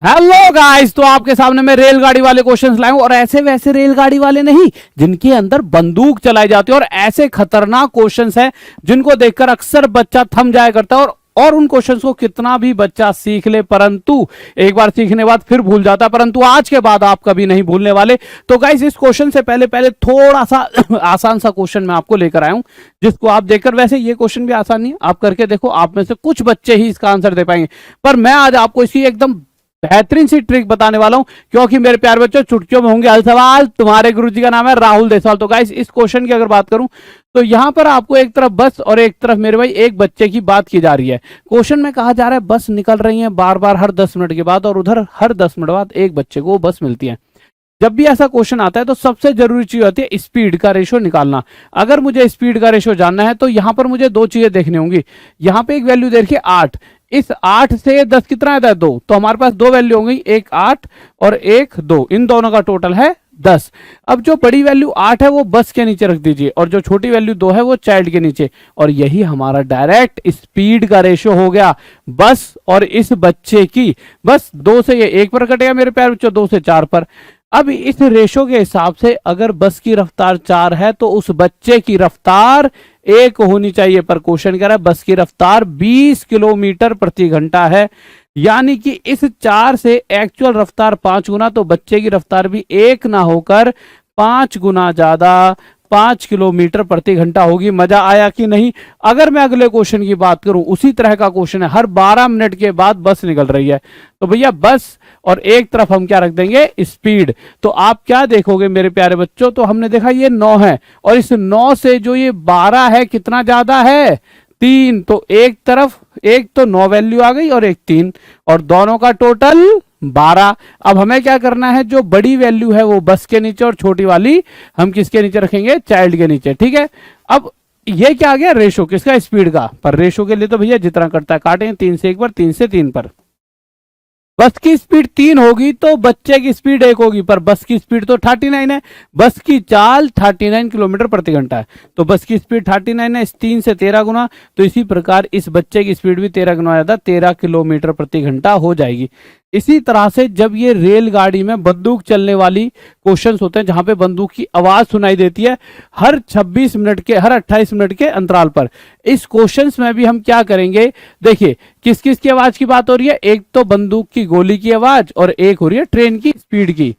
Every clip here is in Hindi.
हेलो गाइस, तो आपके सामने मैं रेलगाड़ी वाले क्वेश्चंस लाया हूं और ऐसे वैसे रेलगाड़ी वाले नहीं, जिनके अंदर बंदूक चलाई जाती है और ऐसे खतरनाक क्वेश्चंस हैं जिनको देखकर अक्सर बच्चा थम जाया करता है और उन क्वेश्चंस को कितना भी बच्चा सीख ले परंतु एक बार सीखने बाद फिर भूल जाता है, परंतु आज के बाद आप कभी नहीं भूलने वाले। तो गाइस, इस क्वेश्चन से पहले पहले थोड़ा सा आसान सा क्वेश्चन मैं आपको लेकर आया हूं, जिसको आप देखकर, वैसे ये क्वेश्चन भी आसान नहीं है, आप करके देखो, आप में से कुछ बच्चे ही इसका आंसर दे पाएंगे, पर मैं आज आपको इसकी एकदम बेहतरीन सी ट्रिक बताने वाला हूं, क्योंकि मेरे प्यारे बच्चों, चुटकियों में होंगे हल सवाल। तुम्हारे गुरुजी का नाम है राहुल देसवाल। तो गाइस, इस क्वेश्चन की अगर बात करूं तो यहां पर आपको एक तरफ बस और एक तरफ मेरे भाई एक बच्चे की बात की जा रही है। क्वेश्चन में कहा जा रहा है बस निकल रही है बार बार हर 10 मिनट के बाद, और उधर हर 10 मिनट बाद एक बच्चे को बस मिलती है। जब भी ऐसा क्वेश्चन आता है तो सबसे जरूरी चीज होती है स्पीड का रेशो निकालना। अगर मुझे स्पीड का रेशो जानना है तो यहां पर मुझे दो चीजें देखनी होंगी। यहां पे एक वैल्यू दे रखी है 8, इस 8 से 10 कितना आता है 2, तो हमारे पास दो वैल्यू होंगी, एक 8 और एक 2, इन दोनों का टोटल है 10। अब जो बड़ी वैल्यू 8 है वो बस के नीचे रख दीजिए और जो छोटी वैल्यू 2 है वो चाइल्ड के नीचे, और यही हमारा डायरेक्ट स्पीड का रेशो हो गया बस और इस बच्चे की। बस 2 से ये 1 पर कटेगा मेरे प्यारे बच्चों, 2 से 4 पर। अब इस रेशो के हिसाब से अगर बस की रफ्तार 4 है तो उस बच्चे की रफ्तार 1 होनी चाहिए, पर क्वेश्चन कह रहा है बस की रफ्तार 20 किलोमीटर प्रति घंटा है, यानी कि इस 4 से एक्चुअल रफ्तार 5 गुना, तो बच्चे की रफ्तार भी 1 ना होकर 5 गुना ज्यादा 5 किलोमीटर प्रति घंटा होगी। मजा आया कि नहीं? अगर मैं अगले क्वेश्चन की बात करूं, उसी तरह का क्वेश्चन है, हर 12 मिनट के बाद बस निकल रही है, तो भैया बस और एक तरफ हम क्या रख देंगे स्पीड। तो आप क्या देखोगे मेरे प्यारे बच्चों, तो हमने देखा ये 9 है और इस 9 से जो ये 12 है कितना ज्यादा है 3, तो एक तरफ एक तो 9 वैल्यू आ गई और एक 3, और दोनों का टोटल 12। अब हमें क्या करना है, जो बड़ी वैल्यू है वो बस के नीचे और छोटी वाली हम किसके नीचे रखेंगे, चाइल्ड के नीचे। ठीक है, अब ये क्या आ गया रेशो किसका, स्पीड का। पर रेशो के लिए तो भैया जितना करता है काटें, 3 से 1 पर, 3 से 3 पर। बस की स्पीड 3 होगी तो बच्चे की स्पीड 1 होगी, पर बस की स्पीड तो 39 है, बस की चाल 39 किलोमीटर प्रति घंटा है, तो बस की स्पीड 39 है, इस 3 से 13 गुना, तो इसी प्रकार इस बच्चे की स्पीड भी 13 गुना ज्यादा 13 किलोमीटर प्रति घंटा हो जाएगी। इसी तरह से जब ये रेलगाड़ी में बंदूक चलने वाली क्वेश्चंस होते हैं, जहां पे बंदूक की आवाज सुनाई देती है हर 26 मिनट के, हर 28 मिनट के अंतराल पर, इस क्वेश्चंस में भी हम क्या करेंगे, देखिए किस किस की आवाज की बात हो रही है, एक तो बंदूक की गोली की आवाज और एक हो रही है ट्रेन की स्पीड की।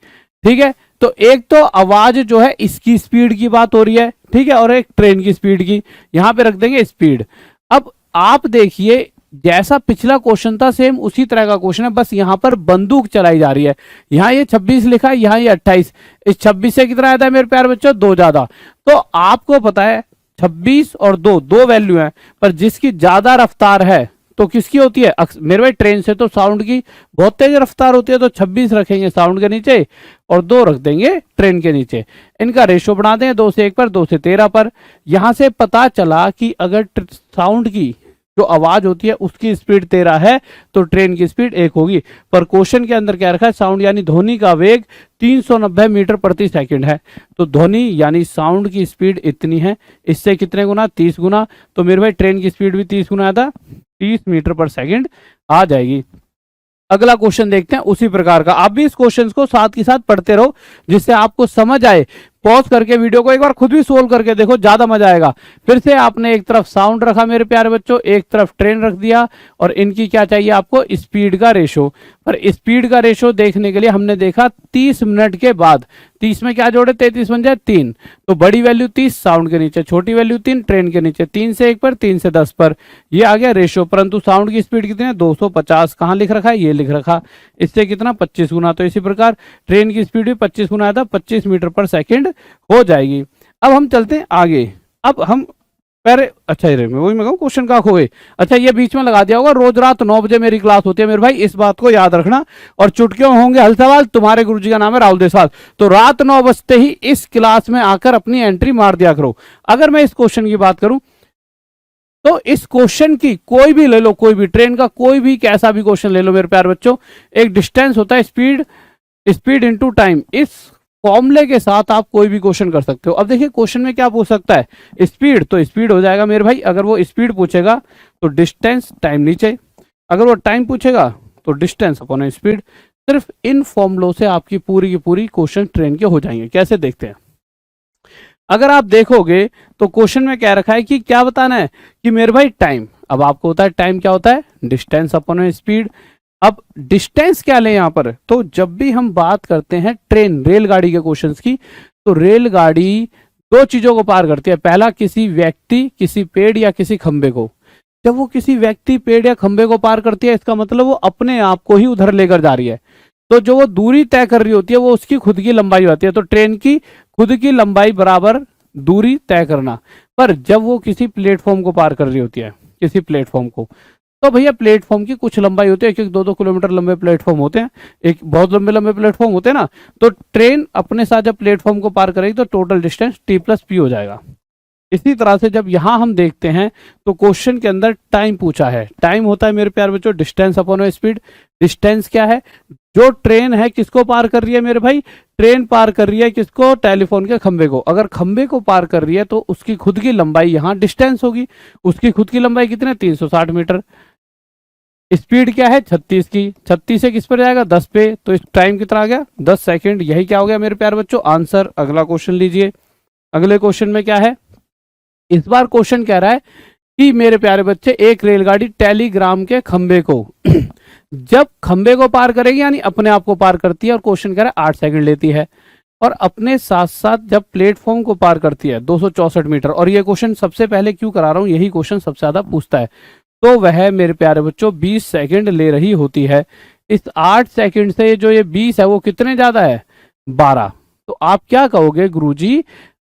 ठीक है, तो एक तो आवाज जो है इसकी स्पीड की बात हो रही है, ठीक है, और एक ट्रेन की स्पीड की, यहां पे रख देंगे स्पीड। अब आप देखिए, जैसा पिछला क्वेश्चन था सेम उसी तरह का क्वेश्चन है, बस यहां पर बंदूक चलाई जा रही है। यहां ये 26 लिखा है, यहां ये 28, इस 26 से कितना आता है मेरे प्यारे बच्चों, 2 ज्यादा। तो आपको पता है 26 और 2 दो वैल्यू है, पर जिसकी ज्यादा रफ्तार है तो किसकी होती है मेरे भाई, ट्रेन से तो साउंड की बहुत तेज रफ्तार होती है, तो 26 रखेंगे साउंड के नीचे और 2 रख देंगे ट्रेन के नीचे। इनका रेशो बना दें 2 से 1 पर, 2 से 13 पर। यहां से पता चला कि अगर साउंड की जो आवाज होती है उसकी स्पीड 13 है तो ट्रेन की स्पीड 1 होगी, पर क्वेश्चन के अंदर क्या रखा है, साउंड यानी ध्वनि का वेग 390 मीटर प्रति सेकंड है, तो ध्वनि यानी साउंड की स्पीड इतनी है, इससे कितने गुना, 30 गुना, तो मेरे भाई ट्रेन की स्पीड भी 30 गुना आता, 30 मीटर पर सेकंड आ जाएगी। अगला क्वेश्चन देखते हैं उसी प्रकार का। आप भी इस क्वेश्चन को साथ के साथ पढ़ते रहो जिससे आपको समझ आए। पॉज करके वीडियो को एक बार खुद भी सोल्व करके देखो, ज्यादा मजा आएगा। फिर से आपने एक तरफ साउंड रखा मेरे प्यारे बच्चों, एक तरफ ट्रेन रख दिया, और इनकी क्या चाहिए आपको, स्पीड का रेशो। पर स्पीड का रेशो देखने के लिए हमने देखा 30 मिनट के बाद, 30 में क्या जोड़े, 33 बन जाए 3, तो बड़ी वैल्यू 30 साउंड के नीचे, छोटी वैल्यू 3 ट्रेन के नीचे, 3 से 1 पर, 3 से 10 पर, ये आ गया रेशो। परंतु साउंड की स्पीड कितनी है, 250, कहां लिख रखा है, ये लिख रखा, इससे कितना 25 गुना, तो इसी प्रकार ट्रेन की स्पीड भी 25 गुना आता, 25 मीटर पर सेकंड हो जाएगी। अब हम चलते हैं आगे। अब हम पहले, अच्छा ये वही मैं कहूँ क्वेश्चन का खो गए, अच्छा ये बीच में लगा दिया होगा, रोज रात 9 बजे मेरी क्लास होती है मेरे भाई, इस बात को याद रखना, और चुटकियों होंगे हल सवाल। तुम्हारे गुरुजी का नाम है राहुल देसवाल, तो रात 9 बजते ही इस क्लास में आकर अपनी एंट्री मार दिया करो। अगर मैं इस क्वेश्चन की बात करूं तो इस क्वेश्चन की कोई भी ले लो, कोई भी ट्रेन का कोई भी कैसा भी क्वेश्चन ले लो मेरे प्यारे बच्चों, एक डिस्टेंस होता है स्पीड, स्पीड इनटू टाइम, इस फॉर्मूले के साथ आप कोई भी क्वेश्चन कर सकते हो। अब देखिए क्वेश्चन में क्या पूछ सकता है, स्पीड, तो स्पीड हो जाएगा मेरे भाई, अगर वो स्पीड पूछेगा तो डिस्टेंस टाइम नीचे, अगर वो टाइम पूछेगा तो डिस्टेंस अपॉन स्पीड। सिर्फ इन फॉर्मूलों से आपकी पूरी की पूरी क्वेश्चन ट्रेन के हो जाएंगे। कैसे देखते हैं, अगर आप देखोगे तो क्वेश्चन में क्या रखा है कि क्या बताना है कि मेरे भाई टाइम, अब आपको होता है टाइम क्या होता है, डिस्टेंस अपॉन स्पीड। अब डिस्टेंस क्या लें यहाँ पर, तो जब भी हम बात करते हैं ट्रेन रेलगाड़ी के क्वेश्चंस की, तो रेलगाड़ी दो चीजों को पार करती है। पहला, किसी व्यक्ति, किसी पेड़ या किसी खंबे को। जब वो किसी व्यक्ति, पेड़ या खंबे को पार करती है, इसका मतलब वो अपने आप को ही उधर लेकर जा रही है। तो जो वो दूरी तय कर रही होती है वो उसकी खुद की लंबाई होती है। तो ट्रेन की खुद की लंबाई बराबर दूरी तय करना। पर जब वो किसी प्लेटफॉर्म को पार कर रही होती है, किसी प्लेटफॉर्म को, तो भैया प्लेटफॉर्म की कुछ लंबाई होती है, 1-1, 2-2 किलोमीटर लंबे प्लेटफॉर्म होते हैं, एक बहुत लंबे लंबे प्लेटफॉर्म होते हैं ना। तो ट्रेन अपने साथ जब प्लेटफॉर्म को पार करेगी तो टोटल डिस्टेंस T+P हो जाएगा। इसी तरह से जब यहां हम देखते हैं तो क्वेश्चन के अंदर टाइम पूछा है। टाइम होता है मेरे प्यारे बच्चों डिस्टेंस अपॉन स्पीड। डिस्टेंस क्या है, जो ट्रेन है किसको पार कर रही है मेरे भाई, ट्रेन पार कर रही है किसको, टेलीफोन के खंबे को। अगर खंबे को पार कर रही है तो उसकी खुद की लंबाई यहाँ डिस्टेंस होगी। उसकी खुद की लंबाई कितने, 360 मीटर। स्पीड क्या है, 36 की। 36 से किस पर जाएगा, 10 पे। तो इस टाइम कितना आ गया, 10 सेकंड। यही क्या हो गया मेरे प्यारे बच्चों, आंसर। अगला क्वेश्चन लीजिए। अगले क्वेश्चन में क्या है, इस बार क्वेश्चन कह रहा है कि मेरे प्यारे बच्चे एक रेलगाड़ी टेलीग्राम के खंबे को जब खंबे को पार करेगी यानी अपने आप को पार करती है, और क्वेश्चन कह रहा है 8 सेकंड लेती है, और अपने साथ साथ जब प्लेटफॉर्म को पार करती है 264 मीटर। और ये क्वेश्चन सबसे पहले क्यों करा रहा हूं, यही क्वेश्चन सबसे ज्यादा पूछता है। तो वह मेरे प्यारे बच्चों 20 सेकंड ले रही होती है। इस 8 सेकंड से जो ये 20 है वो कितने ज्यादा है, 12। तो आप क्या कहोगे गुरुजी,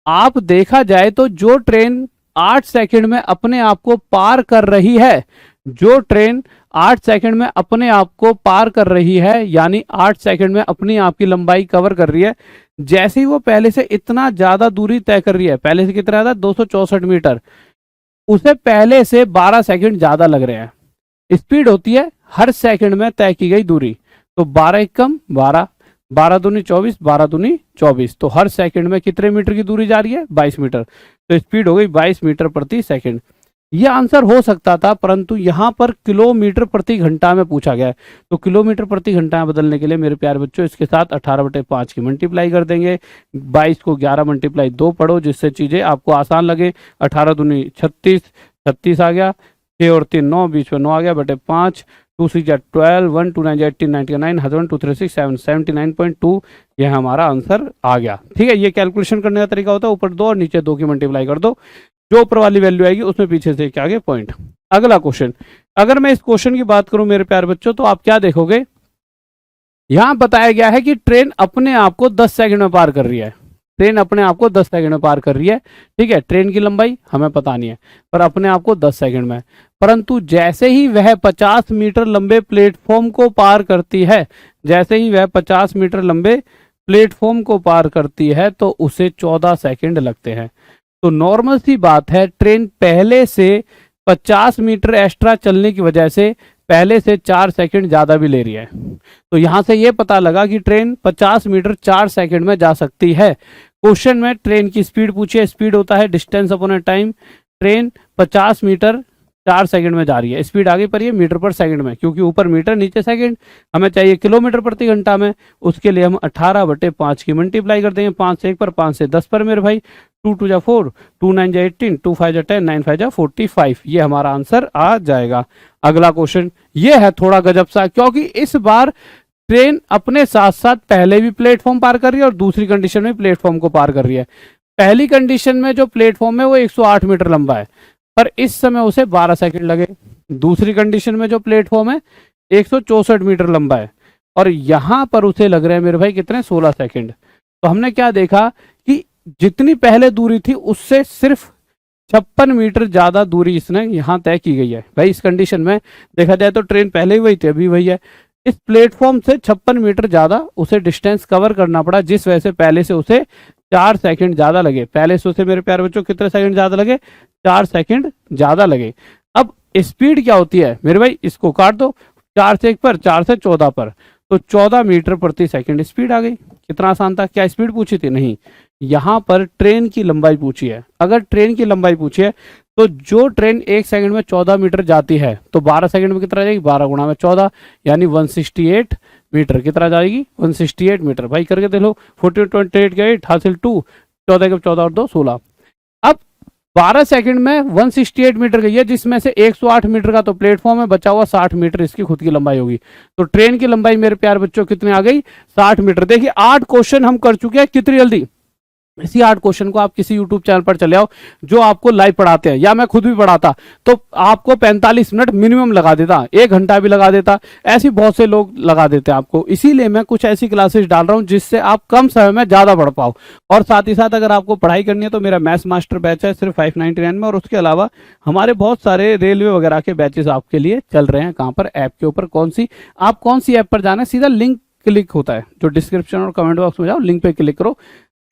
आप देखा जाए तो जो ट्रेन 8 सेकंड में अपने आप को पार कर रही है, जो ट्रेन 8 सेकंड में अपने आप को पार कर रही है, यानी 8 सेकंड में अपनी आप की लंबाई कवर कर रही है, जैसे ही वो पहले से इतना ज्यादा दूरी तय कर रही है, पहले से कितना ज्यादा, 264 मीटर, उसे पहले से 12 सेकंड ज्यादा लग रहे हैं। स्पीड होती है हर सेकंड में तय की गई दूरी। तो 12 एक कम 12, 12 दूनी 24, 12 दूनी 24। तो हर सेकंड में कितने मीटर की दूरी जा रही है, 22 मीटर। तो स्पीड हो गई 22 मीटर प्रति सेकंड। ये आंसर हो सकता था, परंतु यहां पर किलोमीटर प्रति घंटा में पूछा गया है। तो किलोमीटर प्रति घंटा में बदलने के लिए मेरे प्यारे बच्चों इसके साथ 18/5 की मल्टीप्लाई कर देंगे। 22 को 11 × 2 पढ़ो, जिससे चीजें आपको आसान लगे। 18 दूनी 36, 36 आ गया, 6 और 3 9, बीच में 9 आ गया, बटे 5, 2 6 12, 1 2 9 18 99, 1 2 3 6 7 79.2, यह हमारा आंसर आ गया। ठीक है, ये कैलकुलेशन करने का तरीका होता है, ऊपर 2 और नीचे 2 की मल्टीप्लाई कर दो, जो ऊपर वाली वैल्यू आएगी उसमें पीछे से क्या आगे पॉइंट। अगला क्वेश्चन, अगर मैं इस क्वेश्चन की बात करूं मेरे प्यारे बच्चों, तो आप क्या देखोगे, यहां बताया गया है कि ट्रेन अपने आप को 10 सेकंड में पार कर रही है। ट्रेन अपने आप को 10 सेकंड में पार कर रही है। ठीक है, ट्रेन की लंबाई हमें पता नहीं है, पर अपने आप को 10 सेकंड में। परंतु जैसे ही वह 50 मीटर लंबे प्लेटफॉर्म को पार करती है, जैसे ही वह 50 मीटर लंबे प्लेटफॉर्म को पार करती है, तो उसे 14 सेकंड लगते हैं। तो नॉर्मल सी बात है, ट्रेन पहले से 50 मीटर एक्स्ट्रा चलने की वजह से पहले से 4 सेकंड ज्यादा भी ले रही है। तो यहां से यह पता लगा कि ट्रेन 50 मीटर 4 सेकंड में जा सकती है। क्वेश्चन में ट्रेन की स्पीड पूछी है, स्पीड होता है distance upon time. Train 50 metre 4 second में जा रही है, स्पीड आगे पर ये मीटर पर सेकंड में, क्योंकि ऊपर मीटर नीचे सेकंड, हमें चाहिए किलोमीटर प्रति घंटा में। उसके लिए हम 18/5 की मल्टीप्लाई कर देंगे, 5 से 1 पर, 5 से 10 पर मेरे भाई, 2 2 4, 2 9 18, 2 5 10, 9 5 45, ये हमारा आंसर आ जाएगा। अगला क्वेश्चन ये है थोड़ा गजब सा, क्योंकि इस बार ट्रेन अपने साथ साथ पहले भी प्लेटफॉर्म पार कर रही है और दूसरी कंडीशन में प्लेटफॉर्म को पार कर रही है। पहली कंडीशन में जो प्लेटफॉर्म है वो 108 मीटर लंबा है, पर इस समय उसे 12 सेकंड लगे। दूसरी कंडीशन में जो प्लेटफॉर्म है 164 मीटर लंबा है, और यहां पर उसे लग रहे हैं मेरे भाई कितने, 16 सेकंड। तो हमने क्या देखा कि जितनी पहले दूरी थी उससे सिर्फ 56 मीटर ज्यादा दूरी इसने यहां तय की गई है। भाई इस कंडीशन में देखा जाए तो ट्रेन पहले ही वही थी, अभी वही है। इस प्लेटफॉर्म से 56 मीटर ज्यादा उसे डिस्टेंस कवर करना पड़ा, जिस वजह से पहले से उसे 4 सेकंड ज्यादा लगे। पहले से उसे मेरे प्यारे बच्चों कितने सेकंड ज्यादा लगे, 4 सेकंड ज्यादा लगे। अब स्पीड क्या होती है मेरे भाई, इसको काट दो, 4 से 1 पर, 4 से 14 पर, तो 14 मीटर प्रति सेकंड स्पीड आ गई। कितना आसान था, क्या स्पीड पूछी थी, नहीं, यहां पर ट्रेन की लंबाई पूछी है। अगर ट्रेन की लंबाई पूछी है तो जो ट्रेन 1 सेकंड में 14 मीटर जाती है, तो 12 सेकंड में कितना जाएगी, 12 गुणा में 14, यानी 168 मीटर कितना जाएगी 168 मीटर। भाई करके देख लो, 14 28 के 8 हासिल 2, 14 के 14 और 2 16। अब 12 सेकंड में 168 मीटर गई है, जिसमें से 108 मीटर का तो प्लेटफॉर्म है, बचा हुआ 60 मीटर इसकी खुद की लंबाई होगी। तो ट्रेन की लंबाई मेरे प्यार बच्चों कितनी आ गई 60 मीटर। देखिए 8 क्वेश्चन हम कर चुके हैं कितनी जल्दी। इसी 8 क्वेश्चन को आप किसी यूट्यूब चैनल पर चले आओ जो आपको लाइव पढ़ाते हैं, या मैं खुद भी पढ़ाता, तो आपको 45 मिनट मिनिमम लगा देता, 1 घंटा भी लगा देता। ऐसे बहुत से लोग लगा देते हैं आपको। इसीलिए मैं कुछ ऐसी क्लासेस डाल रहा हूं जिससे आप कम समय में ज्यादा पढ़ पाओ। और साथ ही साथ अगर आपको पढ़ाई करनी है तो मेरा मैथ्स मास्टर बैच है सिर्फ 599 में। और उसके अलावा हमारे बहुत सारे रेलवे वगैरह के बैचेस आपके लिए चल रहे हैं। कहां पर? ऐप के ऊपर। आप कौन सी ऐप पर जाना है, सीधा लिंक क्लिक होता है जो डिस्क्रिप्शन और कमेंट बॉक्स में, जाओ लिंक पे क्लिक करो,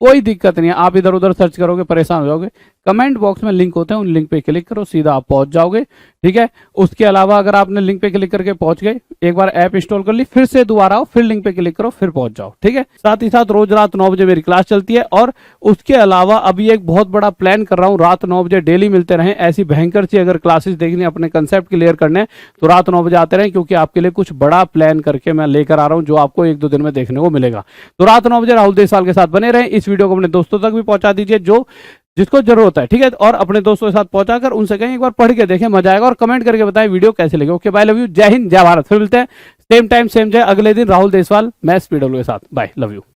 कोई दिक्कत नहीं है। आप इधर उधर सर्च करोगे परेशान हो जाओगे, कमेंट बॉक्स में लिंक होते हैं, उन लिंक पे क्लिक करो, सीधा आप पहुंच जाओगे। ठीक है। उसके अलावा अगर आपने लिंक पे क्लिक करके पहुंच गए, एक बार ऐप इंस्टॉल कर ली, फिर से दोबारा आओ, फिर लिंक पे क्लिक करो, फिर पहुंच जाओ। ठीक है। साथ ही साथ रोज रात 9 बजे मेरी क्लास चलती है। और उसके अलावा अभी एक बहुत बड़ा प्लान कर रहा हूँ, रात 9 बजे डेली मिलते रहें। ऐसी भयंकर सी अगर क्लासेस देखनी, अपने कंसेप्ट क्लियर करने, तो रात 9 बजे आते रहें, क्योंकि आपके लिए कुछ बड़ा प्लान करके मैं लेकर आ रहा हूँ जो आपको 1-2 दिन में देखने को मिलेगा। तो रात 9 बजे राहुल देसवाल के साथ बने रहें। इस वीडियो को अपने दोस्तों तक भी पहुंचा दीजिए जो जिसको जरूरत है। ठीक है। और अपने दोस्तों के साथ पहुंचाकर उनसे कहें एक बार पढ़ के देखें, मजा आएगा। और कमेंट करके बताएं वीडियो कैसे लगे। ओके बाय, लव यू, जय हिंद, जय भारत। फिर मिलते हैं सेम टाइम सेम जय अगले दिन राहुल देसवाल मैथ्स पीडब्ल्यू के साथ। Bye, love you.